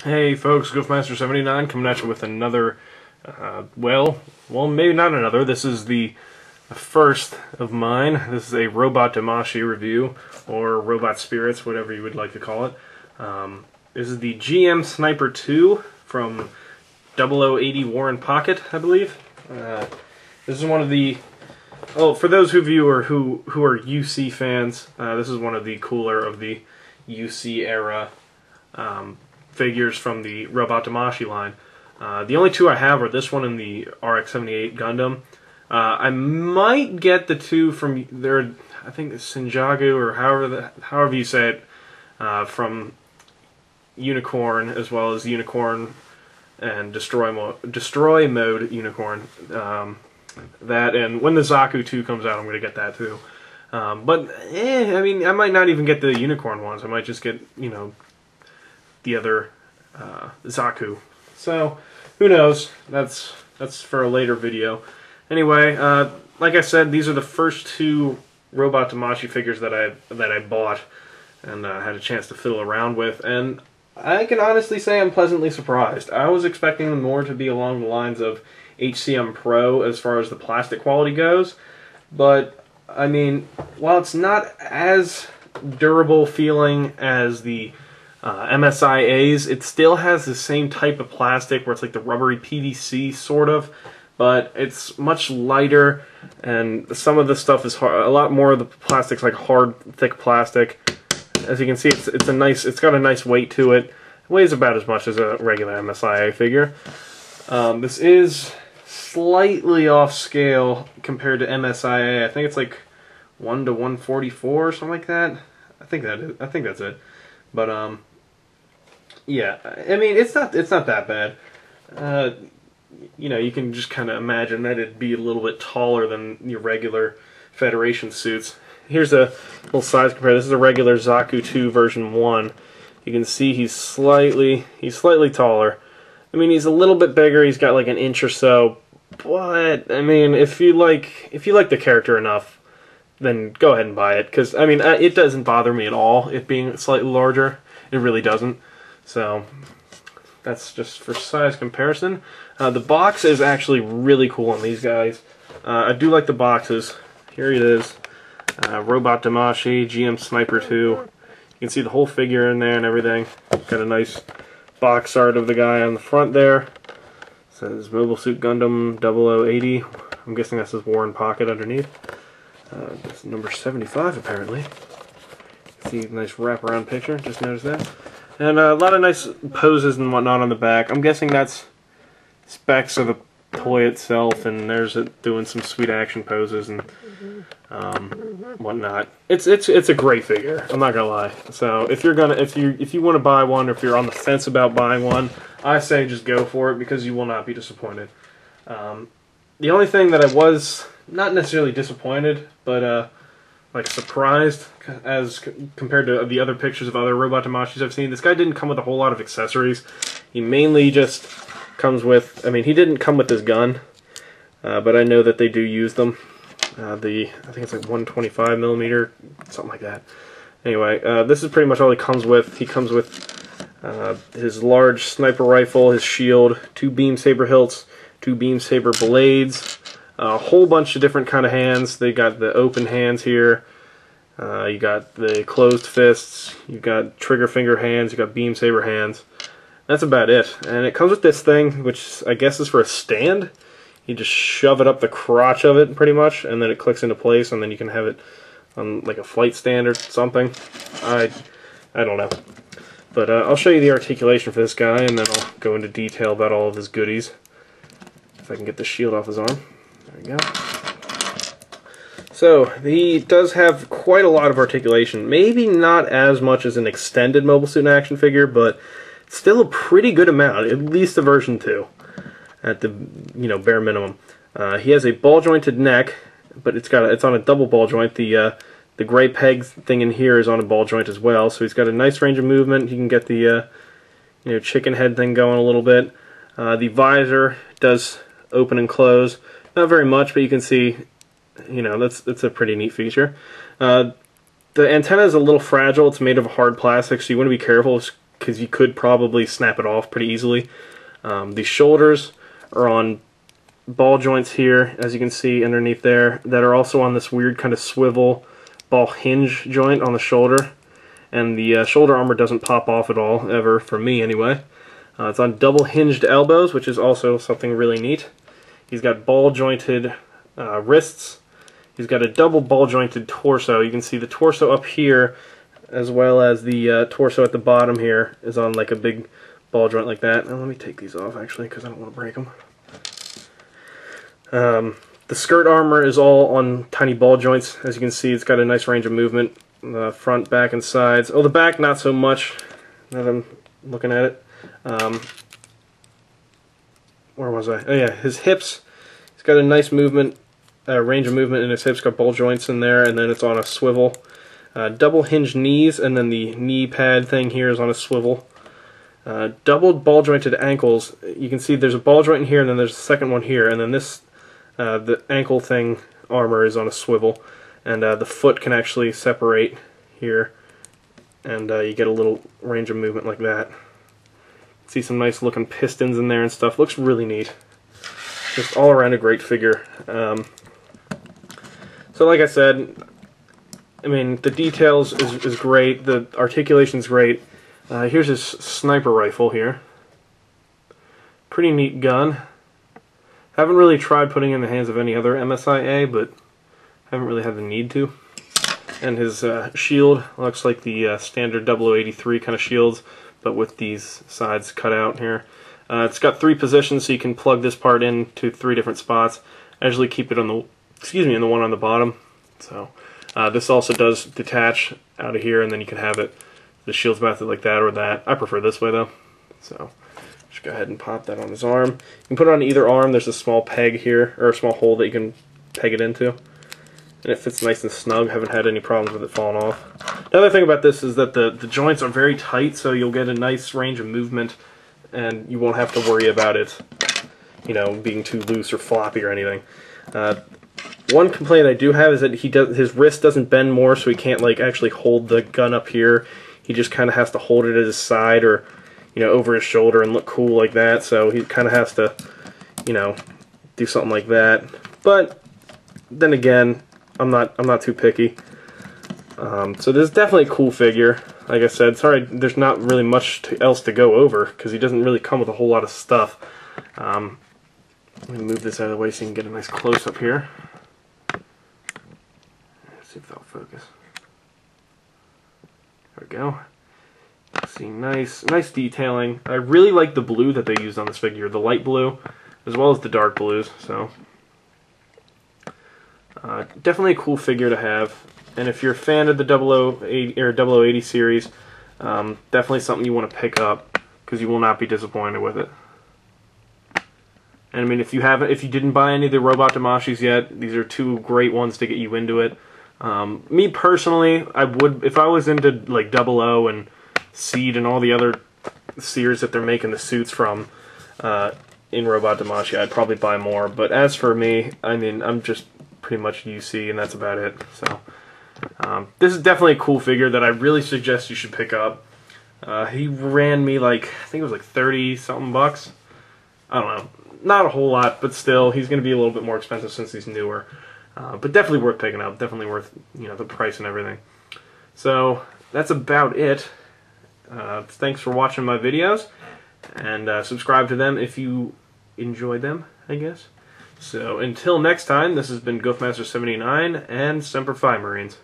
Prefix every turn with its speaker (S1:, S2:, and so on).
S1: Hey folks, Goofmaster79 coming at you with another, well, maybe not another. This is the first of mine. This is a Robot Damashii review, or Robot Spirits, whatever you would like to call it. This is the GM Sniper II from 0080 Warren Pocket, I believe. This is one of the, for those of you who are UC fans, this is one of the cooler of the UC era figures from the Robot Damashii line. The only two I have are this one and the RX-78 Gundam. I might get the two from their, I think it's Sinjagu, or however you say it, from Unicorn, as well as Unicorn and Destroy Mode Unicorn. That, and when the Zaku 2 comes out, I'm going to get that too. I mean, I might not even get the Unicorn ones. I might just get, you know, the other Zaku. So, who knows? That's for a later video. Anyway, like I said, these are the first two Robot Damashii figures that I bought and had a chance to fiddle around with, and I can honestly say I'm pleasantly surprised. I was expecting them more to be along the lines of HCM Pro as far as the plastic quality goes, but I mean, while it's not as durable feeling as the MSIAs, it still has the same type of plastic where it's like the rubbery PVC sort of, but it's much lighter, and some of the stuff is hard. A lot more of the plastic's like hard, thick plastic. As you can see, it's got a nice weight to it. It weighs about as much as a regular MSIA figure. This is slightly off scale compared to MSIA. I think it's like 1 to 144 or something like that. I think that's it. But yeah, I mean, it's not that bad. You know, you can just kind of imagine that it'd be a little bit taller than your regular Federation suits. Here's a little size compare. This is a regular Zaku 2 version 1. You can see he's slightly taller. I mean, he's a little bit bigger. He's got like an inch or so. But I mean, if you like the character enough, then go ahead and buy it. Because I mean, it doesn't bother me at all, it being slightly larger. It really doesn't. So that's just for size comparison. The box is actually really cool on these guys. I do like the boxes. Here it is. Robot Damashii, GM Sniper II. You can see the whole figure in there and everything. Got a nice box art of the guy on the front there. It says Mobile Suit Gundam 0080. I'm guessing that says Warren Pocket underneath. That's number 75 apparently. See a nice wraparound picture, just noticed that. And a lot of nice poses and whatnot on the back. I'm guessing that's specs of the toy itself, and there's it doing some sweet action poses and whatnot. It's a great figure, I'm not gonna lie. So if you want to buy one, or if you're on the fence about buying one, I say just go for it, because you will not be disappointed. The only thing that I was not necessarily disappointed, but like surprised, as compared to the other pictures of other Robot Damashis I've seen, this guy didn't come with a whole lot of accessories. He mainly just comes with, I mean, he didn't come with his gun, but I know that they do use them. I think it's like 125mm, something like that. Anyway, this is pretty much all he comes with. He comes with his large sniper rifle, his shield, 2 beam saber hilts, 2 beam saber blades, a whole bunch of different kind of hands. They got the open hands here. You got the closed fists. You got trigger finger hands. You got beam saber hands. That's about it. And it comes with this thing, which I guess is for a stand. You just shove it up the crotch of it, pretty much, and then it clicks into place, and then you can have it on like a flight stand or something. I don't know. But I'll show you the articulation for this guy, and then I'll go into detail about all of his goodies. If I can get the shield off his arm. There we go. So, he does have quite a lot of articulation. Maybe not as much as an extended Mobile Suit in Action figure, but still a pretty good amount, at least the version 2, at the, you know, bare minimum. He has a ball jointed neck, but it's on a double ball joint. The gray peg thing in here is on a ball joint as well, so he's got a nice range of movement. He can get the you know, chicken head thing going a little bit. The visor does open and close. Not very much, but you can see, you know, that's a pretty neat feature. The antenna is a little fragile. It's made of hard plastic, so you want to be careful because you could probably snap it off pretty easily. The shoulders are on ball joints here, as you can see underneath there, that are also on this weird kind of swivel ball hinge joint on the shoulder. And the shoulder armor doesn't pop off at all, ever, for me anyway. It's on double hinged elbows, which is also something really neat. He's got ball jointed wrists. He's got a double ball jointed torso. You can see the torso up here, as well as the torso at the bottom here, is on like a big ball joint like that. Now let me take these off actually, because I don't want to break them. The skirt armor is all on tiny ball joints. As you can see, it's got a nice range of movement. The front, back, and sides. Oh, the back not so much, now that I'm looking at it. Where was I? Oh yeah, his hips. He's got a nice movement, range of movement in his hips. Got ball joints in there, and then it's on a swivel. Double hinged knees, and then the knee pad thing here is on a swivel. Doubled ball jointed ankles. You can see there's a ball joint in here, and then there's a second one here, and then this, the ankle thing armor is on a swivel, and the foot can actually separate here, and you get a little range of movement like that. See some nice looking pistons in there and stuff. Looks really neat. Just all around a great figure. So like I said, I mean, the details is great. The articulation's great. Here's his sniper rifle here. Pretty neat gun. Haven't really tried putting it in the hands of any other MSIA, but haven't really had the need to. And his shield looks like the standard 0083 kind of shields, but with these sides cut out here. It's got 3 positions, so you can plug this part into 3 different spots. I usually keep it on the, in the one on the bottom. So this also does detach out of here, and then you can have it, the shield's mounted like that or that. I prefer this way though. So just go ahead and pop that on his arm. You can put it on either arm. There's a small peg here, or a small hole that you can peg it into. And it fits nice and snug. Haven't had any problems with it falling off. The other thing about this is that the joints are very tight, so you'll get a nice range of movement, and you won't have to worry about it, you know, being too loose or floppy or anything. One complaint I do have is that his wrist doesn't bend more, so he can't like actually hold the gun up here. He just kind of has to hold it at his side or, you know, over his shoulder and look cool like that. So he kind of has to, you know, do something like that. But then again, I'm not too picky. So this is definitely a cool figure. Like I said, sorry, there's not really much else to go over because he doesn't really come with a whole lot of stuff. Let me move this out of the way so you can get a nice close up here. Let's see if that'll focus. There we go. See, nice detailing. I really like the blue that they used on this figure, the light blue, as well as the dark blues. So definitely a cool figure to have. And if you're a fan of the 0080 or 0080 series, definitely something you want to pick up because you will not be disappointed with it. And I mean, if you didn't buy any of the Robot Damashis yet, these are 2 great ones to get you into it. Me personally, I would, if I was into like 00 and Seed and all the other series that they're making the suits from in Robot Damashii, I'd probably buy more. But as for me, I mean, I'm just pretty much UC, and that's about it. So this is definitely a cool figure that I really suggest you should pick up. He ran me like, I think it was like 30 something bucks. I don't know, not a whole lot, but still, he's going to be a little bit more expensive since he's newer. But definitely worth picking up. Definitely worth, you know, the price and everything. So that's about it. Thanks for watching my videos, and subscribe to them if you enjoyed them, I guess. So until next time, this has been Goofmaster79 and Semper Fi, Marines.